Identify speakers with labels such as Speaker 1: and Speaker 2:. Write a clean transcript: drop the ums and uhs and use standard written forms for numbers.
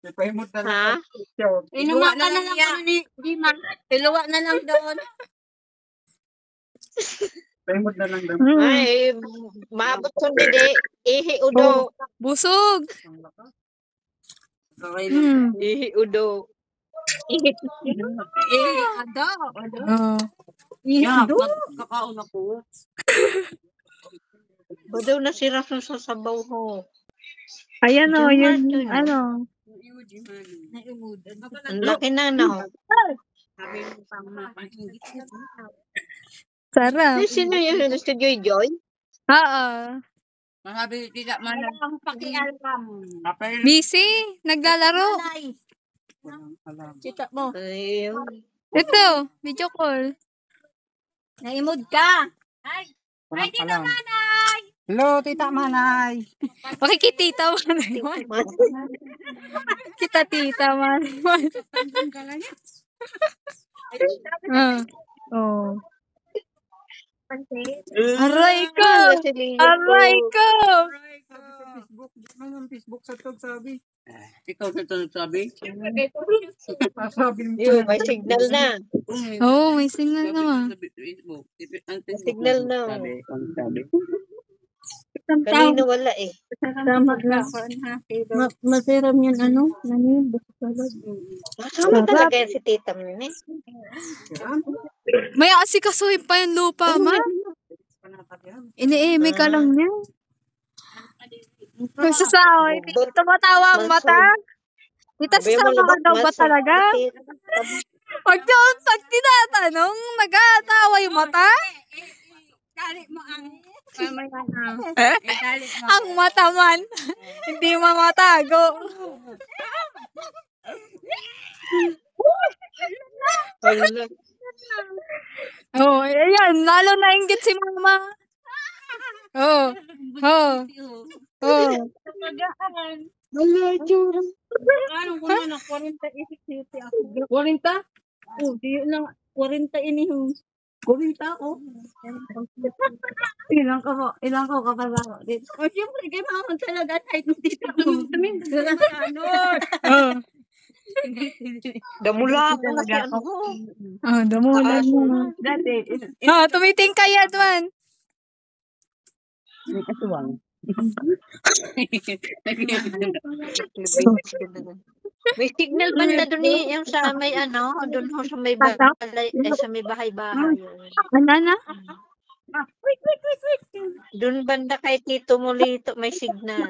Speaker 1: Ipahimot na lang.
Speaker 2: Ha?
Speaker 3: Inuwa na lang ako ni Gima. Iluwa na lang doon.
Speaker 1: Ipahimot na lang daw.
Speaker 2: Ay, maabot ko hindi. Ihi udo.
Speaker 4: Busog.
Speaker 1: Okay lang.
Speaker 2: Ihi udo.
Speaker 3: Ada.
Speaker 4: Oh.
Speaker 1: Yeah, kakaon ako.
Speaker 2: Ba daw nasira sa sasabaw ho?
Speaker 4: Ayan o, yun,
Speaker 2: Martin.
Speaker 4: ano.
Speaker 2: Ang laki na no.
Speaker 3: Sabi mo pa mapangingit.
Speaker 4: Sarap.
Speaker 2: Ay, sino yung si Joy Joy?
Speaker 4: Oo.
Speaker 1: Masabi, tita, mana.
Speaker 3: Ang pakialam.
Speaker 4: Busy. Naglalaro.
Speaker 3: Kita mo.
Speaker 2: Ay,
Speaker 4: Ito, video call.
Speaker 3: Naimod ka. Ay,
Speaker 1: Tita Manay. Hello, tita Manay.
Speaker 4: Makikitita man. Kita tita man. Oh. Aray ko! Aray ko!
Speaker 1: Facebook. Anong Facebook sa tog sabi? Ikaw sa tog sabi? Sabi mo.
Speaker 2: Yun, may signal na.
Speaker 4: Oh, may signal naman.
Speaker 2: May signal na.
Speaker 1: Sabi.
Speaker 2: Kanina wala eh.
Speaker 3: tama na. Masiram yan ano? Nanin, basta salad.
Speaker 2: Masama talaga yan si tita mo eh.
Speaker 4: May asikasuhin pa yung lupa, ma. Iniimik ka lang niya. Kung sasaway, tumatawa ang mata. Tita, sasama ka daw ba talaga? Pag tinatanong, nag-aatawa yung mata?
Speaker 3: Dali mo ang...
Speaker 4: Ang mata man. Hindi mamatago.
Speaker 2: Wala.
Speaker 4: Oh, ayan. Lalo na inggit si mama. Oh. Oh. Oh.
Speaker 3: Wala, tsura. Ano ko na, 40 isip city ako. 40? Oh, di lang, 40 inihong. 40 ako. Ilang ka po? Ilang ko kapag ako? O, siyempre, kay mama talaga, kahit hindi ka namin. Ano?
Speaker 4: Oh.
Speaker 2: Damula ako na si ano ko.
Speaker 4: Oh, damulan mo.
Speaker 3: Dati,
Speaker 4: Oh, tumiting kaya man.
Speaker 1: May kasuwang.
Speaker 2: May signal banda doon eh, yung sa may ano, doon ho sa may bahay, sa may bahay-bahay.
Speaker 4: Ano na?
Speaker 3: wait.
Speaker 2: Doon banda kay Tito Molito may signal.